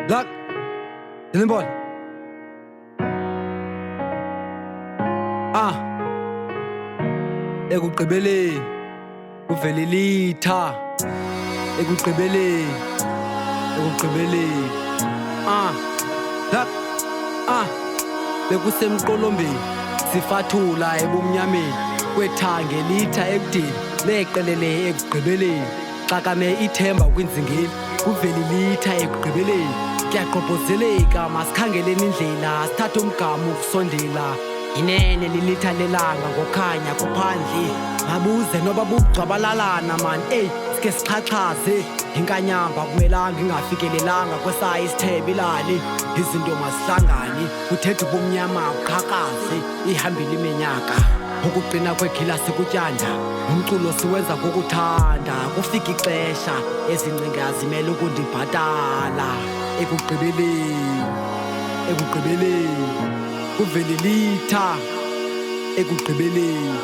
Luck, Dylan ekugqibeleni kuvele litha ekugqibeleni Luck, bekusemqolombeni sifathula ebumnyameni kwethange litha ekudeni leqelele ekugqibeleni xakame ithemba kwinzingeli kuvele litha ekugqibeleni kuyaqhobhozeleka masikhangeleni indlela sithathe umgama ukusondela inene lilitha lelanga ngokhanya kuphandle mabuze noba bugcwabalalana man sike sichachhaze inkanyamba akumelanga ingafikelelanga kwesayo isithebe ilali izinto mazihlangane kuthetha ubumnyama buqhakaze ihambile iminyaka ukugcina kwegilasi kutyanda umculo siwenza ngokuthanda kufika ixesha ezingcinga zimele ukundibhatala ekugqibeleni kuvele litha ekugqibeleni